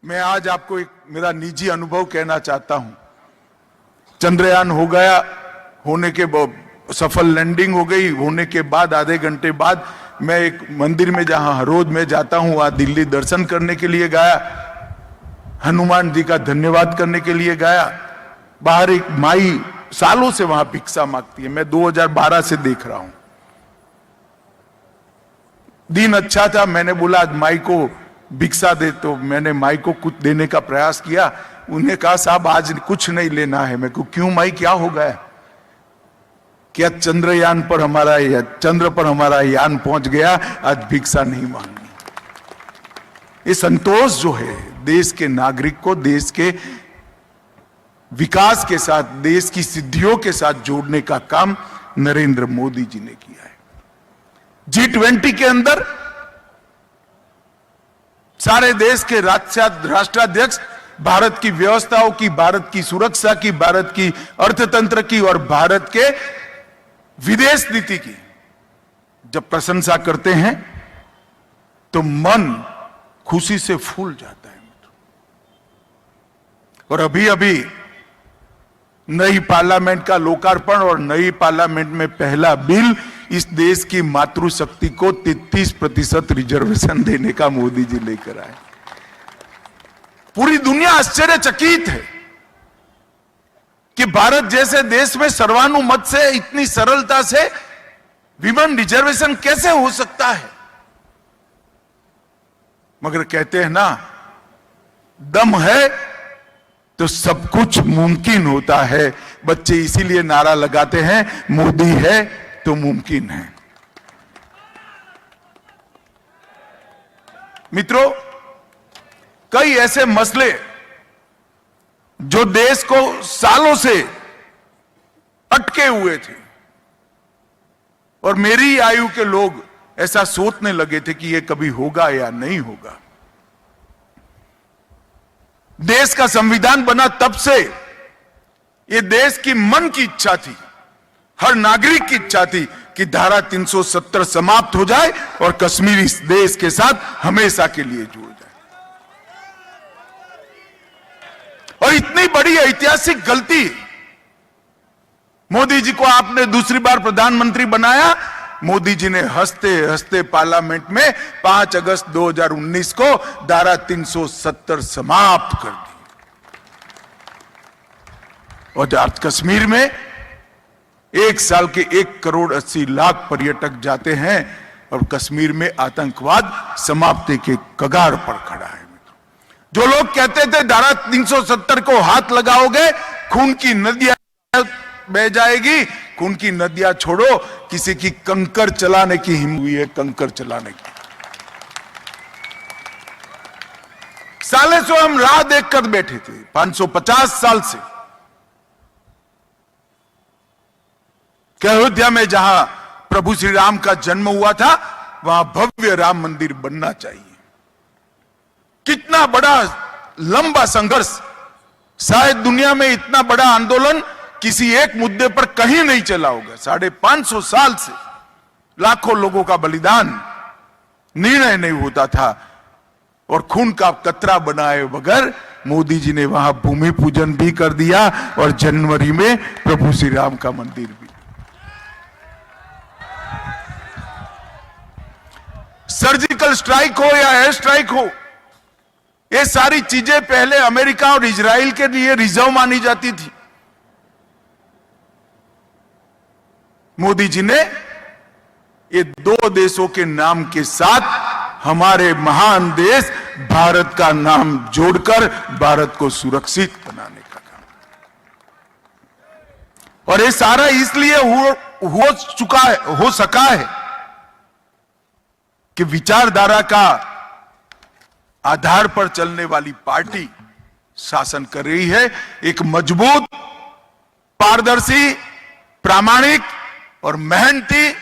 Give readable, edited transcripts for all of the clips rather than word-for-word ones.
मैं आज आपको एक मेरा निजी अनुभव कहना चाहता हूं। चंद्रयान हो गया, होने के सफल लैंडिंग हो गई, होने के बाद आधे घंटे बाद मैं एक मंदिर में जहां हर रोज मैं जाता हूं वहां दिल्ली दर्शन करने के लिए गया, हनुमान जी का धन्यवाद करने के लिए गया। बाहर एक माई सालों से वहां भिक्षा मांगती है, मैं 2012 से देख रहा हूं। दिन अच्छा था, मैंने बोला आज माई को भिक्षा दे, तो मैंने माई को कुछ देने का प्रयास किया। उन्हें कहा साहब आज कुछ नहीं लेना है। मैं को क्यों माई, क्या हो गया? क्या चंद्रयान पर हमारा या चंद्र पर हमारा यान पहुंच गया, आज भिक्षा नहीं मांगनी। ये संतोष जो है देश के नागरिक को देश के विकास के साथ, देश की सिद्धियों के साथ जोड़ने का काम नरेंद्र मोदी जी ने किया है। G20 के अंदर सारे देश के राष्ट्राध्यक्ष भारत की व्यवस्थाओं की, भारत की सुरक्षा की, भारत की अर्थतंत्र की और भारत के विदेश नीति की जब प्रशंसा करते हैं तो मन खुशी से फूल जाता है। और अभी अभी नई पार्लियामेंट का लोकार्पण और नई पार्लियामेंट में पहला बिल इस देश की मातृशक्ति को 33% रिजर्वेशन देने का मोदी जी लेकर आए। पूरी दुनिया आश्चर्यचकित है कि भारत जैसे देश में सर्वानुमत से इतनी सरलता से विमेन रिजर्वेशन कैसे हो सकता है। मगर कहते हैं ना, दम है तो सब कुछ मुमकिन होता है। बच्चे इसीलिए नारा लगाते हैं, मोदी है तो मुमकिन है। मित्रों, कई ऐसे मसले जो देश को सालों से अटके हुए थे और मेरी आयु के लोग ऐसा सोचने लगे थे कि यह कभी होगा या नहीं होगा। देश का संविधान बना तब से यह देश की मन की इच्छा थी, हर नागरिक की इच्छा थी कि धारा 370 समाप्त हो जाए और कश्मीर इस देश के साथ हमेशा के लिए जुड़ जाए। और इतनी बड़ी ऐतिहासिक गलती, मोदी जी को आपने दूसरी बार प्रधानमंत्री बनाया, मोदी जी ने हंसते हंसते पार्लियामेंट में 5 अगस्त 2019 को धारा 370 समाप्त कर दी। और आज कश्मीर में एक साल के 1,80,00,000 पर्यटक जाते हैं और कश्मीर में आतंकवाद समाप्ति के कगार पर खड़ा है। जो लोग कहते थे धारा 370 को हाथ लगाओगे खून की नदियां बह जाएगी, खून की नदियां छोड़ो, किसी की कंकर चलाने की हिम्मत हुई है, कंकर चलाने की। साले से हम राह देखकर बैठे थे, 550 साल से कि अयोध्या में जहां प्रभु श्री राम का जन्म हुआ था वहां भव्य राम मंदिर बनना चाहिए। कितना बड़ा लंबा संघर्ष, शायद दुनिया में इतना बड़ा आंदोलन किसी एक मुद्दे पर कहीं नहीं चला होगा। 550 साल से लाखों लोगों का बलिदान, निर्णय नहीं होता था और खून का कतरा बनाए बगैर मोदी जी ने वहां भूमि पूजन भी कर दिया और जनवरी में प्रभु श्री राम का मंदिर भी। सर्जिकल स्ट्राइक हो या एयर स्ट्राइक हो, ये सारी चीजें पहले अमेरिका और इजराइल के लिए रिजर्व मानी जाती थी। मोदी जी ने ये 2 देशों के नाम के साथ हमारे महान देश भारत का नाम जोड़कर भारत को सुरक्षित बनाने का काम, और ये सारा इसलिए हो सका है कि विचारधारा का आधार पर चलने वाली पार्टी शासन कर रही है। एक मजबूत, पारदर्शी, प्रामाणिक और मेहनती,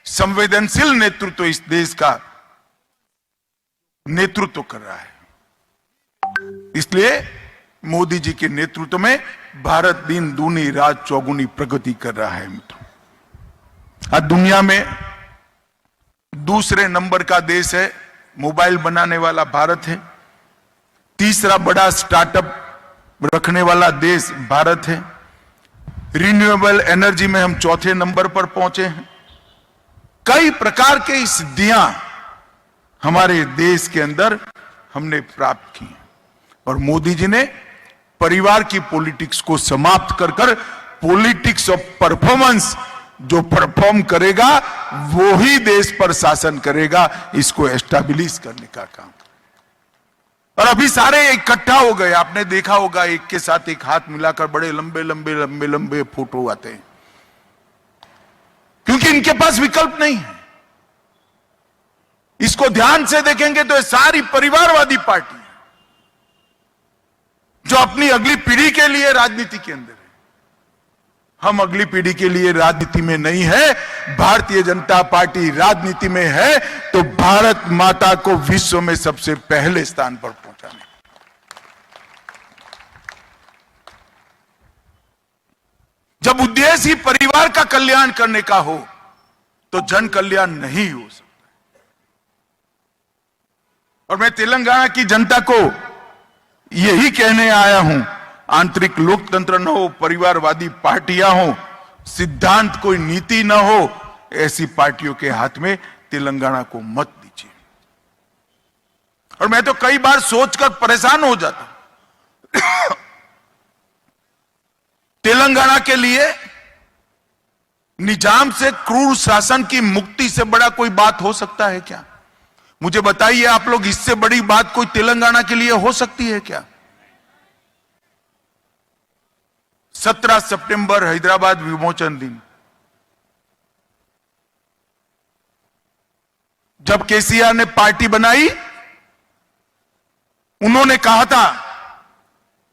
संवेदनशील नेतृत्व इस देश का नेतृत्व कर रहा है। इसलिए मोदी जी के नेतृत्व में भारत दिन दूनी रात चौगुनी प्रगति कर रहा है। मित्रों, आज दुनिया में दूसरे नंबर का देश है, मोबाइल बनाने वाला भारत है। तीसरा बड़ा स्टार्टअप रखने वाला देश भारत है। रिन्यूएबल एनर्जी में हम चौथे नंबर पर पहुंचे हैं। कई प्रकार की सिद्धियां हमारे देश के अंदर हमने प्राप्त की और मोदी जी ने परिवार की पॉलिटिक्स को समाप्त कर कर पॉलिटिक्स ऑफ परफॉर्मेंस, जो परफॉर्म करेगा वो ही देश पर शासन करेगा, इसको एस्टैब्लिश करने का काम। और अभी सारे इकट्ठा हो गए, आपने देखा होगा एक के साथ एक हाथ मिलाकर बड़े लंबे लंबे लंबे लंबे फोटो आते हैं, क्योंकि इनके पास विकल्प नहीं है। इसको ध्यान से देखेंगे तो ये सारी परिवारवादी पार्टी है जो अपनी अगली पीढ़ी के लिए राजनीति के अंदर है। हम अगली पीढ़ी के लिए राजनीति में नहीं है। भारतीय जनता पार्टी राजनीति में है तो भारत माता को विश्व में सबसे पहले स्थान पर पहुंचाने। जब उद्देश्य ही परिवार का कल्याण करने का हो तो जन कल्याण नहीं हो सकता। और मैं तेलंगाना की जनता को यही कहने आया हूं, आंतरिक लोकतंत्र न हो, परिवारवादी पार्टियां हो, सिद्धांत कोई नीति न हो, ऐसी पार्टियों के हाथ में तेलंगाना को मत दीजिए। और मैं तो कई बार सोचकर परेशान हो जाता हूं, तेलंगाना के लिए निजाम से, क्रूर शासन की मुक्ति से बड़ा कोई बात हो सकता है क्या? मुझे बताइए आप लोग, इससे बड़ी बात कोई तेलंगाना के लिए हो सकती है क्या? 17 सितंबर हैदराबाद विमोचन दिन, जब केसीआर ने पार्टी बनाई, उन्होंने कहा था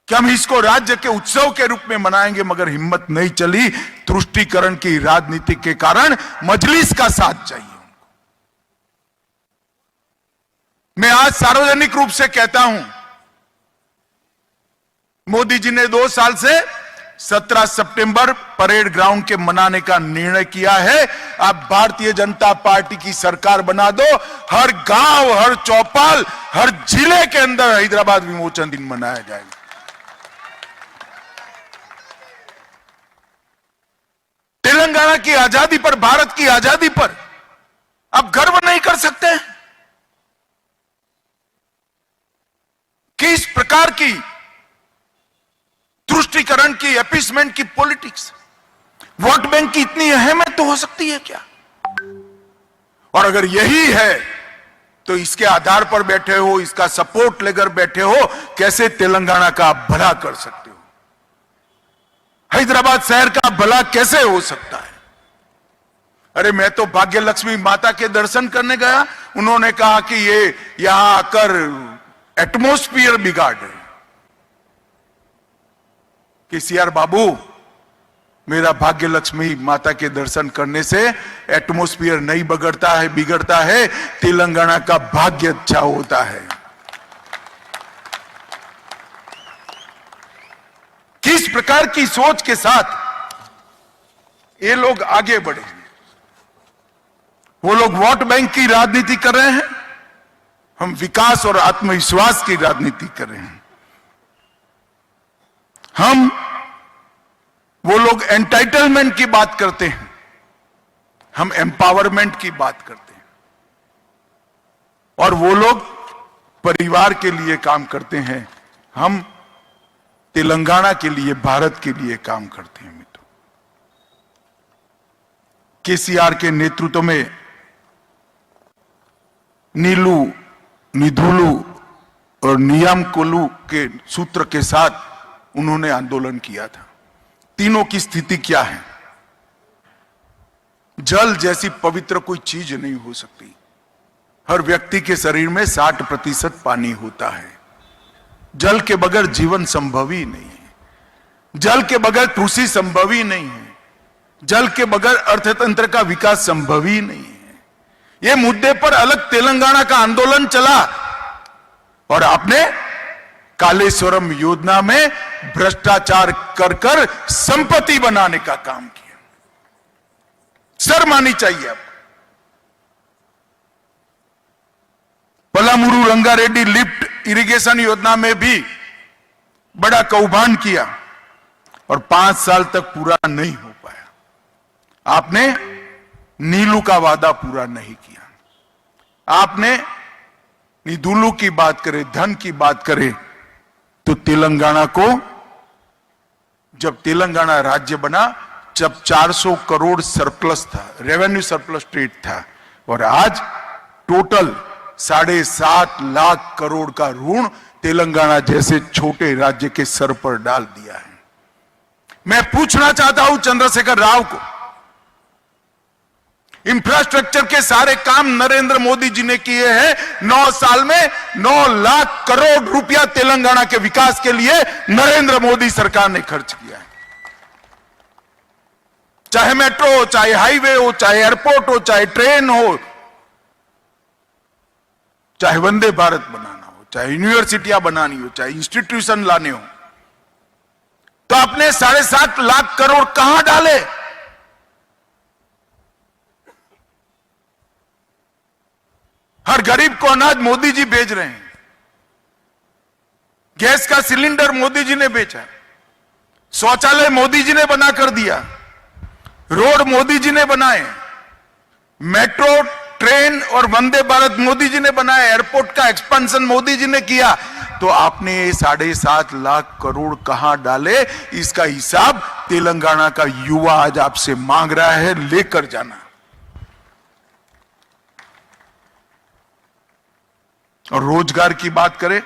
कि हम इसको राज्य के उत्सव के रूप में मनाएंगे, मगर हिम्मत नहीं चली। तुष्टीकरण की राजनीति के कारण मजलिस का साथ चाहिए। मैं आज सार्वजनिक रूप से कहता हूं, मोदी जी ने 2 साल से 17 सितंबर परेड ग्राउंड के मनाने का निर्णय किया है। आप भारतीय जनता पार्टी की सरकार बना दो, हर गांव, हर चौपाल, हर जिले के अंदर हैदराबाद विमोचन दिन मनाया जाएगा। तेलंगाना की आजादी पर, भारत की आजादी पर आप गर्व नहीं कर सकते? किस प्रकार की तुष्टीकरण की, अपीसमेंट की पॉलिटिक्स, वोट बैंक की इतनी अहमियत तो हो सकती है क्या? और अगर यही है तो इसके आधार पर बैठे हो, इसका सपोर्ट लेकर बैठे हो, कैसे तेलंगाना का भला कर सकते हो? हैदराबाद शहर का भला कैसे हो सकता है? अरे मैं तो भाग्य लक्ष्मी माता के दर्शन करने गया, उन्होंने कहा कि ये यहां आकर एटमॉस्फियर बिगाड़ रहे। केसीआर बाबू, मेरा भाग्य लक्ष्मी माता के दर्शन करने से एटमॉस्फियर नहीं बिगड़ता है, तेलंगाना का भाग्य अच्छा होता है। किस प्रकार की सोच के साथ ये लोग आगे बढ़े? वो लोग वोट बैंक की राजनीति कर रहे हैं, हम विकास और आत्मविश्वास की राजनीति कर रहे हैं। वो लोग एंटाइटलमेंट की बात करते हैं, हम एम्पावरमेंट की बात करते हैं। और वो लोग परिवार के लिए काम करते हैं, हम तेलंगाना के लिए, भारत के लिए काम करते हैं। मित्रों, केसीआर के नेतृत्व में नीलू, निधुलू और नियामकोलू के सूत्र के साथ उन्होंने आंदोलन किया था। तीनों की स्थिति क्या है? जल जैसी पवित्र कोई चीज नहीं हो सकती। हर व्यक्ति के शरीर में 60% पानी होता है। जल के बगैर जीवन संभव ही नहीं है। जल के बगैर कृषि संभव ही नहीं है। जल के बगैर अर्थतंत्र का विकास संभव ही नहीं है। ये मुद्दे पर अलग तेलंगाना का आंदोलन चला और आपने कालेश्वरम योजना में भ्रष्टाचार कर संपत्ति बनाने का काम किया। शर्म आनी चाहिए आपको। पलामुरू रंगारेड्डी लिफ्ट इरिगेशन योजना में भी बड़ा कौभांड किया और 5 साल तक पूरा नहीं हो पाया। आपने नीलू का वादा पूरा नहीं किया। आपने निधुलू की बात करें, धन की बात करें, तो तेलंगाना को, जब तेलंगाना राज्य बना, जब 400 करोड़ सरप्लस था, रेवेन्यू सरप्लस स्टेट था, और आज टोटल 7.5 लाख करोड़ का ऋण तेलंगाना जैसे छोटे राज्य के सर पर डाल दिया है। मैं पूछना चाहता हूं चंद्रशेखर राव को, इंफ्रास्ट्रक्चर के सारे काम नरेंद्र मोदी जी ने किए हैं। 9 साल में 9 लाख करोड़ रुपया तेलंगाना के विकास के लिए नरेंद्र मोदी सरकार ने खर्च किया है। चाहे मेट्रो हो, चाहे हाईवे हो, चाहे एयरपोर्ट हो, चाहे ट्रेन हो, चाहे वंदे भारत बनाना हो, चाहे यूनिवर्सिटियां बनानी हो, चाहे इंस्टीट्यूशन लाने हो, तो आपने 7.5 लाख करोड़ कहां डाले? हर गरीब को अनाज मोदी जी भेज रहे हैं, गैस का सिलेंडर मोदी जी ने बेचा, शौचालय मोदी जी ने बना कर दिया, रोड मोदी जी ने बनाए, मेट्रो, ट्रेन और वंदे भारत मोदी जी ने बनाया, एयरपोर्ट का एक्सपेंशन मोदी जी ने किया। तो आपने 7.5 लाख करोड़ कहां डाले? इसका हिसाब तेलंगाना का युवा आज आपसे मांग रहा है, लेकर जाना। और रोजगार की बात करें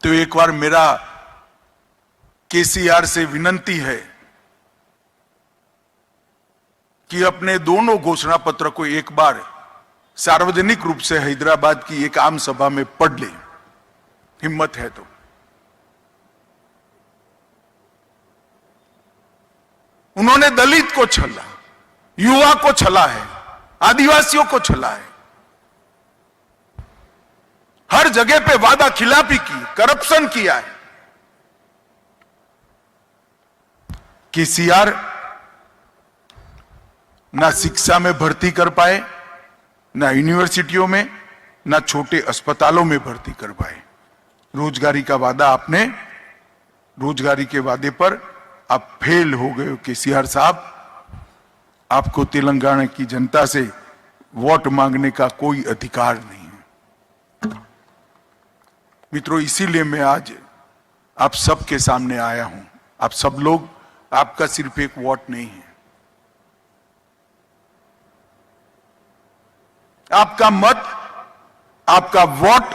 तो एक बार मेरा केसीआर से विनंती है कि अपने दोनों घोषणा पत्र को एक बार सार्वजनिक रूप से हैदराबाद की एक आम सभा में पढ़ ले, हिम्मत है तो। उन्होंने दलित को छला, युवा को छला है, आदिवासियों को छला है, हर जगह पे वादा खिलाफी की, करप्शन किया है। केसीआर ना शिक्षा में भर्ती कर पाए, ना यूनिवर्सिटियों में, ना छोटे अस्पतालों में भर्ती कर पाए। रोजगारी का वादा आपने, रोजगारी के वादे पर आप फेल हो गए हो केसीआर साहब। आपको तेलंगाना की जनता से वोट मांगने का कोई अधिकार नहीं है। मित्रों, इसीलिए मैं आज आप सबके सामने आया हूं। आप सब लोग, आपका सिर्फ एक वोट नहीं है, आपका मत, आपका वोट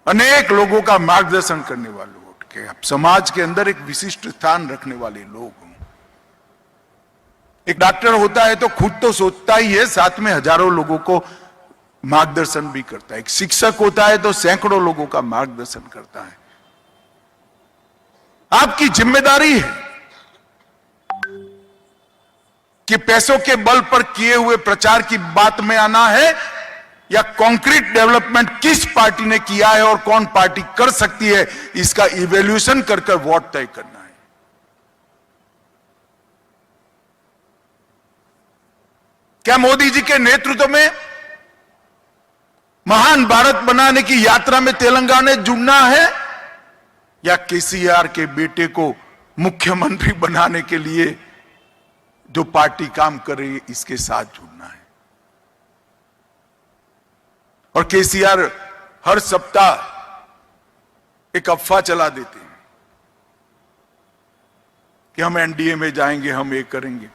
अनेक लोगों का मार्गदर्शन करने वाले वोट के, आप समाज के अंदर एक विशिष्ट स्थान रखने वाले लोग हो। एक डॉक्टर होता है तो खुद तो सोचता ही है, साथ में हजारों लोगों को मार्गदर्शन भी करता है। एक शिक्षक होता है तो सैकड़ों लोगों का मार्गदर्शन करता है। आपकी जिम्मेदारी है कि पैसों के बल पर किए हुए प्रचार की बात में आना है, या कॉन्क्रीट डेवलपमेंट किस पार्टी ने किया है और कौन पार्टी कर सकती है, इसका इवैल्यूएशन कर कर वोट तय करना है। क्या मोदी जी के नेतृत्व में महान भारत बनाने की यात्रा में तेलंगाना जुड़ना है, या केसीआर के बेटे को मुख्यमंत्री बनाने के लिए जो पार्टी काम कर रही है इसके साथ जुड़ना है? और केसीआर हर सप्ताह एक अफवाह चला देते हैं कि हम एनडीए में जाएंगे, हम ये करेंगे।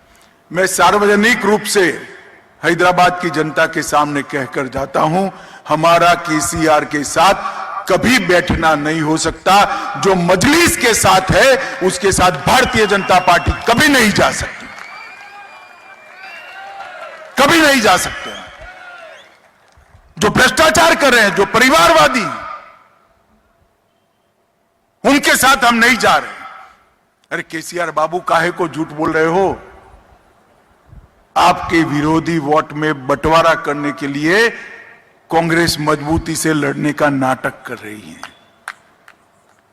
मैं सार्वजनिक रूप से हैदराबाद की जनता के सामने कहकर जाता हूं, हमारा केसीआर के साथ कभी बैठना नहीं हो सकता। जो मजलिस के साथ है उसके साथ भारतीय जनता पार्टी कभी नहीं जा सकती, कभी नहीं जा सकते। जो भ्रष्टाचार कर रहे हैं, जो परिवारवादी, उनके साथ हम नहीं जा रहे। अरे केसीआर बाबू, काहे को झूठ बोल रहे हो? आपके विरोधी वोट में बंटवारा करने के लिए कांग्रेस मजबूती से लड़ने का नाटक कर रही है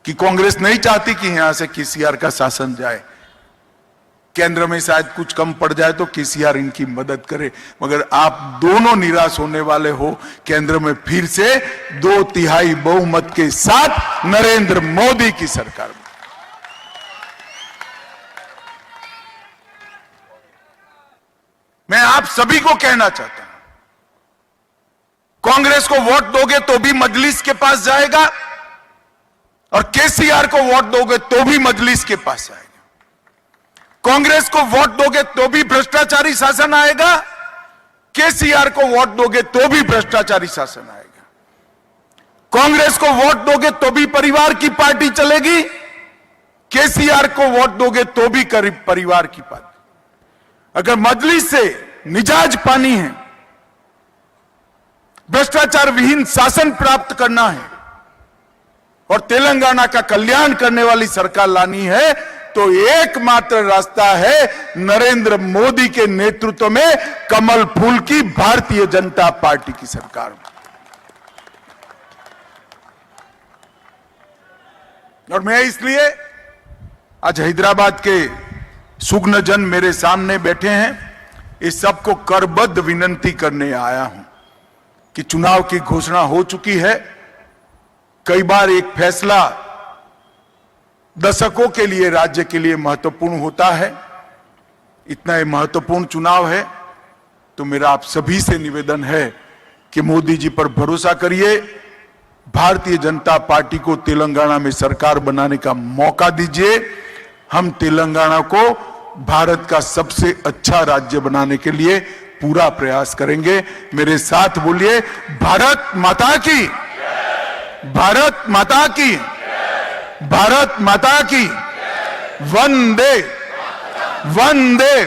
कि कांग्रेस नहीं चाहती कि यहां से केसीआर का शासन जाए। केंद्र में शायद कुछ कम पड़ जाए तो केसीआर इनकी मदद करे, मगर आप दोनों निराश होने वाले हो। केंद्र में फिर से 2/3 बहुमत के साथ नरेंद्र मोदी की सरकार में। मैं आप सभी को कहना चाहता हूं, कांग्रेस को वोट दोगे तो भी मजलिस के पास जाएगा और केसीआर को वोट दोगे तो भी मजलिस के पास आएगा। कांग्रेस को वोट दोगे तो भी भ्रष्टाचारी शासन आएगा, केसीआर को वोट दोगे तो भी भ्रष्टाचारी शासन आएगा। कांग्रेस को वोट दोगे तो भी परिवार की पार्टी चलेगी, केसीआर को वोट दोगे तो भी परिवार की पार्टी। अगर मजलिस से मिजाज पानी है, भ्रष्टाचार विहीन शासन प्राप्त करना है और तेलंगाना का कल्याण करने वाली सरकार लानी है, तो एकमात्र रास्ता है नरेंद्र मोदी के नेतृत्व में कमल फूल की भारतीय जनता पार्टी की सरकार। और मैं इसलिए आज हैदराबाद के सुग्न जन मेरे सामने बैठे हैं, इस सबको करबद्ध विनंती करने आया हूं कि चुनाव की घोषणा हो चुकी है। कई बार एक फैसला दशकों के लिए राज्य के लिए महत्वपूर्ण होता है। इतना ही महत्वपूर्ण चुनाव है, तो मेरा आप सभी से निवेदन है कि मोदी जी पर भरोसा करिए, भारतीय जनता पार्टी को तेलंगाना में सरकार बनाने का मौका दीजिए। हम तेलंगाना को भारत का सबसे अच्छा राज्य बनाने के लिए पूरा प्रयास करेंगे। मेरे साथ बोलिए, भारत माता की, भारत माता की, भारत माता की, वंदे वंदे।